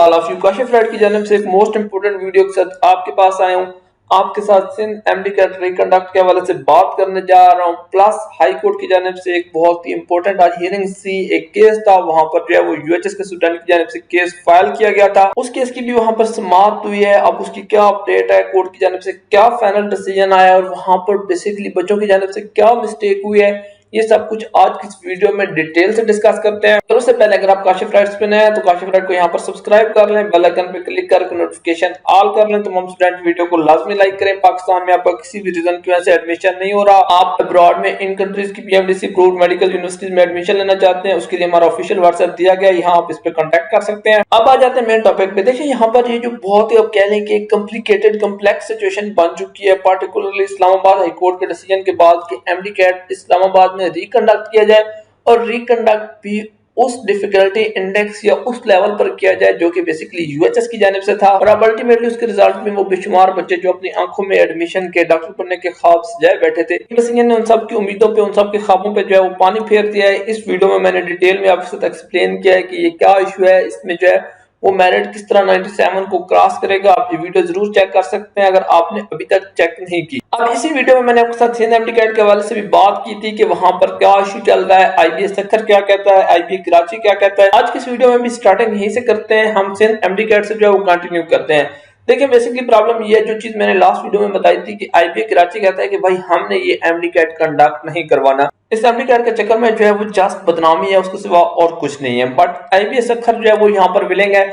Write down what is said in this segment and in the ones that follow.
All of you Kashif right की जानिब से एक मोस्ट इंपोर्टेंट वीडियो के साथ आपके पास आया हूँ। आपके साथ सिंध एमडी कैट रिकंडक्ट के हवाले से बात करने जा रहा हूँ। प्लस हाई कोर्ट की जानिब से एक बहुत ही इंपॉर्टेंट आज हियरिंग सी एक केस था, वहां पर जो है वो यूएचएस के स्टूडेंट की जानिब से केस फाइल किया गया था। उस केस की भी वहां पर समाप्त हुई है। अब उसकी क्या अपडेट है, कोर्ट की जानिब से क्या फाइनल डिसीजन आया और वहां पर बेसिकली बच्चों की जानिब से क्या मिस्टेक हुई है, ये सब कुछ आज की इस वीडियो में डिटेल से डिस्कस करते हैं। तो उससे पहले अगर आप काशिफ राइट्स पे नए हैं तो काशिफ राइट को यहाँ पर सब्सक्राइब कर लें, बेल आइकन पे क्लिक करके नोटिफिकेशन ऑल कर लें। तमाम स्टूडेंट वीडियो को लाजमी लाइक करें। पाकिस्तान में आपका किसी भी रीजन की वजह से एडमिशन नहीं हो रहा, आप अब्रॉड में इन कंट्रीज की पीएमडीसी अप्रूव्ड मेडिकल यूनिवर्सिटीज में एडमिशन लेना चाहते हैं, उसके लिए हमारा ऑफिशियल व्हाट्सएप दिया गया, यहाँ आप इस पे कॉन्टेक्ट कर सकते हैं। अब आ जाते हैं मेन टॉपिक पे। देखिए यहाँ पर ये जो बहुत ही अब कह लें कि कॉम्प्लिकेटेड कॉम्प्लेक्स सिचुएशन बन चुकी है, पार्टिकुलरली इस्लामाबाद हाई कोर्ट के डिसीजन के बाद कि एमडी कैट इस्लामाबाद में रिकंडक्ट किया जाए और रिकंडक्ट भी उस डिफिकल्टी इंडेक्स या उस लेवल पर किया जाए जो कि बेसिकली यूएचएस की जानिब से था। और अब अल्टीमेटली उसके रिजल्ट में वो बेशुमार बच्चे जो अपनी आंखों में एडमिशन के डॉक्टर बनने के ख्वाब सजाए बैठे थे, ने उन सब की उम्मीदों पे, उन सब के ख्वाबों पे जो है वो पानी फेर दिया है। इस वीडियो में मैंने डिटेल में आपके साथ एक्सप्लेन किया है कि ये क्या इशू है, इसमें जो है वो मेरिट किस तरह 97 को क्रॉस करेगा। आप ये वीडियो जरूर चेक कर सकते हैं अगर आपने अभी तक चेक नहीं की। अब इसी वीडियो में मैंने आपके साथ सिंध एमडी कैट के हवाले से भी बात की थी कि वहां पर क्या इशू चल रहा है, आईबीए सक्खर क्या कहता है, आईबीए कराची क्या कहता है। आज की इस वीडियो में भी स्टार्टिंग यहीं से करते हैं, हम सिंध एमडी कैट से जो है वो कंटिन्यू करते हैं। देखिए बेसिकली प्रॉब्लम ये है, जो चीज मैंने लास्ट वीडियो में बताई थी कि आईबीए कराची कहता है कि भाई हमने ये एमडी कैट कंडक्ट नहीं करवाना। इस एमडी कैट के चक्कर में जो है वो जस्ट बदनामी है, उसके सिवा और कुछ नहीं है। बट आईबीए सक्खर जो है वो यहाँ पर विलिंग है।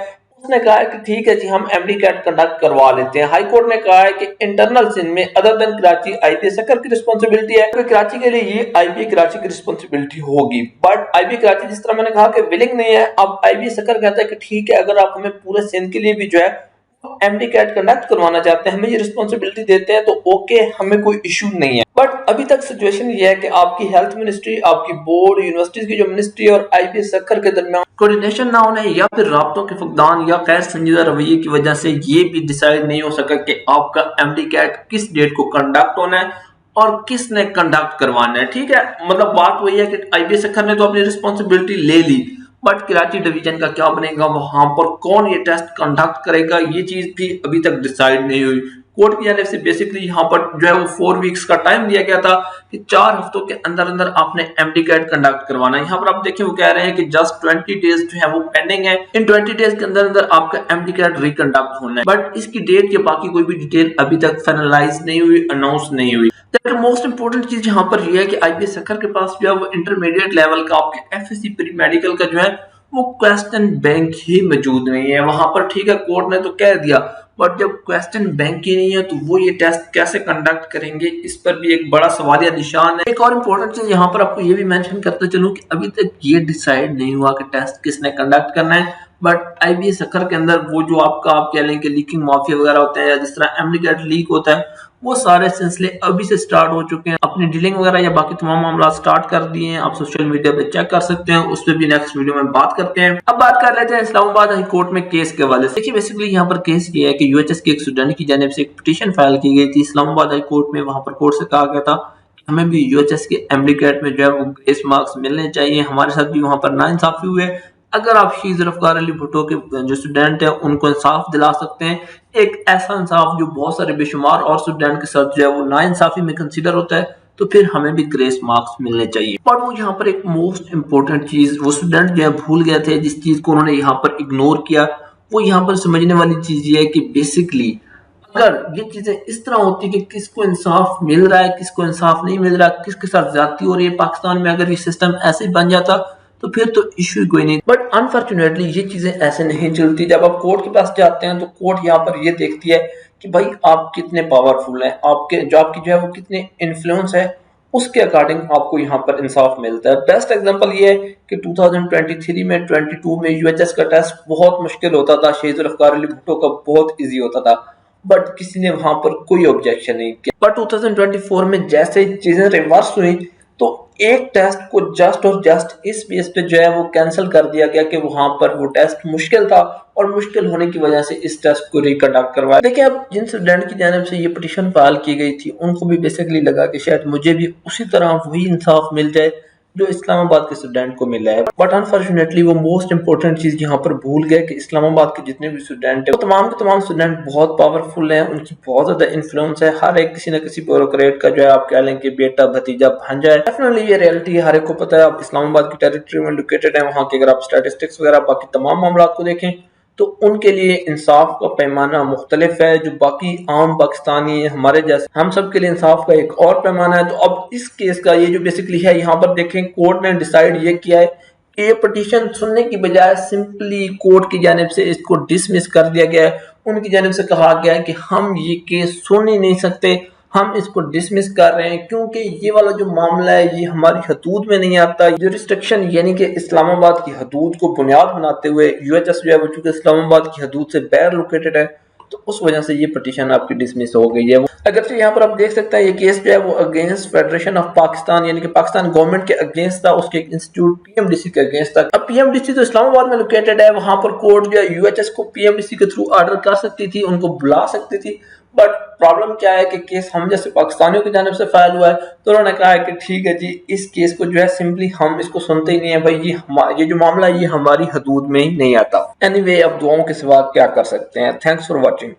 उसने कहा है कि ठीक है जी, हम एमडी कैट कंडक्ट करवा लेते हैं। हाई कोर्ट ने कहा है कि इंटरनल सिंध में other than Karachi IBA Sukkur की रिस्पांसिबिलिटी है, तो कराची के लिए ये आईबीए कराची की रिस्पांसिबिलिटी होगी। बट आईबीए कराची जिस तरह मैंने कहा कि विलिंग नहीं है। अब आईबीए सक्खर कहता है कि ठीक है, अगर आप हमें पूरे सिंध के लिए भी जो है एमडी कैट कंडक्ट करवाना चाहते हैं, हमें ये रिस्पांसिबिलिटी देते हैं, तो ओके, हमें कोई इशू नहीं है। बट अभी तक सिचुएशन ये है कि आपकी हेल्थ मिनिस्ट्री, आपकी बोर्ड, यूनिवर्सिटीज की जो मिनिस्ट्री और आईबीए सक्खर के दरमियान कोऑर्डिनेशन ना होने या फिर राब्तों के फुकदान या गैर संजीदा रवैये की वजह से ये भी डिसाइड नहीं हो सका कि आपका एमडी कैट किस डेट को कंडक्ट होना है और किसने कंडक्ट करवाना है। ठीक है, मतलब बात वही है कि आईबीए सक्खर ने तो अपनी रिस्पांसिबिलिटी ले ली, बट कराची डिवीजन का क्या बनेगा, वहां पर कौन ये टेस्ट कंडक्ट करेगा, ये चीज भी अभी तक डिसाइड नहीं हुई। कोर्ट की जानिब से बेसिकली यहाँ पर जो है वो 4 वीक्स का टाइम दिया गया था कि 4 हफ्तों के अंदर अंदर आपने एमडी कैट कंडक्ट करवाना है। यहाँ पर आप देखिए वो कह रहे हैं कि जस्ट 20 डेज जो है वो पेंडिंग है, इन 20 डेज के अंदर अंदर आपका एमडी कैट रिकंडक्ट होना है। बट इसकी डेट या बाकी कोई भी डिटेल अभी तक फाइनलाइज नहीं हुई, अनाउंस नहीं हुई। मोस्ट इंपोर्टेंट चीज यहाँ पर यह है कि आईबीए सक्खर के पास जो है वो इंटरमीडिएट लेवल का आपके एफएससी प्री मेडिकल का जो है वो क्वेश्चन बैंक ही मौजूद नहीं है वहां पर। ठीक है, कोर्ट ने तो कह दिया, बट जब क्वेश्चन बैंक ही नहीं है तो वो ये टेस्ट कैसे कंडक्ट करेंगे, इस पर भी एक बड़ा सवालिया निशान है। एक और इम्पोर्टेंट चीज यहाँ पर आपको ये भी मेंशन करते चलूं कि अभी तक ये डिसाइड नहीं हुआ कि टेस्ट किसने कंडक्ट करना है। बट आईबीए सक्खर के अंदर वो जो आपका आप कह लें कि लीकिंग माफिया वगैरह होते हैं या जिस तरह एमडी कैट लीक होता है, वो सारे सिलसिले अभी से स्टार्ट हो चुके हैं। अपनी डीलिंग वगैरह या बाकी तमाम मामला स्टार्ट कर दिए हैं, आप सोशल मीडिया पे चेक कर सकते हैं, उस पर भी नेक्स्ट वीडियो में बात करते हैं। अब बात कर लेते हैं इस्लामाबाद हाई कोर्ट में केस के हवाले से। देखिए बेसिकली यहाँ पर केस ये है कि यूएचएस के एक स्टूडेंट की जानिब से एक पिटीशन फाइल की गई थी इस्लामाबाद हाई कोर्ट में। वहां पर कोर्ट से कहा गया था हमें भी यूएचएस के एमडी कैट में जो है वो ग्रेस मार्क्स मिलने चाहिए। हमारे साथ भी वहां पर नाइंसाफी हुई है। अगर आप शी जुल्फकार अली भुट्टो के जो स्टूडेंट हैं उनको इंसाफ दिला सकते हैं, एक ऐसा इंसाफ जो बहुत सारे बेशुमार और स्टूडेंट के साथ जो है वो नाइंसाफी में कंसीडर होता है, तो फिर हमें भी ग्रेस मार्क्स मिलने चाहिए। और वो यहाँ पर एक मोस्ट इंपोर्टेंट चीज वो स्टूडेंट जो है भूल गए थे, जिस चीज को उन्होंने यहाँ पर इग्नोर किया, वो यहाँ पर समझने वाली चीज ये है कि बेसिकली अगर ये चीजें इस तरह होती कि किसको इंसाफ मिल रहा है, किसको इंसाफ नहीं मिल रहा, किसके साथ ज्यादती हो रही है पाकिस्तान में, अगर ये सिस्टम ऐसे बन जाता तो फिर तो इश्यू कोई नहीं। बट अनफॉर्चुनेटली ये चीजें ऐसे नहीं चलती। जब आप कोर्ट के पास जाते हैं तो कोर्ट यहाँ पर ये देखती है कि भाई आप कितने पावरफुल हैं, आपके जो आपकी जो है वो कितने इन्फ्लुएंस है, उसके अकॉर्डिंग आपको यहाँ पर इंसाफ मिलता है। बेस्ट एग्जांपल ये है कि 2023 में 22 में यूएचएस का टेस्ट बहुत मुश्किल होता था, शी जुल्फकार अली भुट्टो का बहुत ईजी होता था, बट किसी ने वहां पर कोई ऑब्जेक्शन नहीं किया। बट 2024 में जैसे चीजें रिवर्स हुई तो एक टेस्ट को जस्ट और जस्ट इस बेस पे जो है वो कैंसिल कर दिया गया कि वहां पर वो टेस्ट मुश्किल था और मुश्किल होने की वजह से इस टेस्ट को रिकंडक्ट करवाया। देखिए अब जिन स्टूडेंट की जानिब से ये पिटीशन फाइल की गई थी उनको भी बेसिकली लगा कि शायद मुझे भी उसी तरह वही इंसाफ मिल जाए जो इस्लामाबाद के स्टूडेंट को मिला है। बट अनफॉर्चुनेटली वो मोस्ट इंपॉर्टेंट चीज यहाँ पर भूल गए कि इस्लामाबाद के जितने भी स्टूडेंट है वो तमाम के तमाम स्टूडेंट बहुत पावरफुल हैं, उनकी बहुत ज्यादा इन्फ्लुएंस है। हर एक किसी न किसी ब्यूरोक्रेट का जो है आप कह लें कि बेटा भतीजा भांजा है। डेफिनेटली ये रियलिटी हर एक को पता है। आप इस्लामाबाद की टेरिटरी में लोकेटेड है, वहाँ के अगर आप स्टैटिस्टिक्स वगैरह बाकी तमाम मामला को देखें तो उनके लिए इंसाफ का पैमाना मुख्तलिफ है। जो बाकी आम पाकिस्तानी है हमारे जैसे, हम सब के लिए इंसाफ का एक और पैमाना है। तो अब इस केस का ये जो बेसिकली है, यहाँ पर देखें कोर्ट ने डिसाइड ये किया है कि ये पिटीशन सुनने की बजाय सिंपली कोर्ट की जानिब से इसको डिसमिस कर दिया गया है। उनकी जानिब से कहा गया है कि हम ये केस सुन ही नहीं सकते, हम इसको डिसमिस कर रहे हैं क्योंकि ये वाला जो मामला है ये हमारी हदूद में नहीं आता। जुरिस्डिक्शन यानी कि इस्लामाबाद की हदूद को बुनियाद बनाते हुए यूएचएस जो है वो चूंकि इस्लामाबाद की हदूद से बाहर लोकेटेड है, तो उस वजह से ये पिटीशन आपकी डिसमिस हो गई है। अगरचे यहाँ पर आप देख सकते हैं ये केस जो है वो अगेंस्ट फेडरेशन ऑफ पाकिस्तान यानी कि पाकिस्तान गवर्नमेंट के अगेंस्ट था, उसके इंस्टीट्यूट पीएमडीसी के अगेंस्ट था। अब पीएमडीसी तो इस्लामाबाद में लोकेटेड है, वहां पर कोर्ट जो है यूएचएस को पीएमडीसी के थ्रू ऑर्डर कर सकती थी, उनको बुला सकती थी। बट प्रॉब्लम क्या है कि केस हम जैसे पाकिस्तानियों की जानिब से फाइल हुआ है, तो उन्होंने कहा है कि ठीक है जी, इस केस को जो है सिंपली हम इसको सुनते ही नहीं है भाई, ये जो मामला है ये हमारी हदूद में ही नहीं आता। एनीवे अब दुआओं के सिवा क्या कर सकते हैं। Thanks for watching.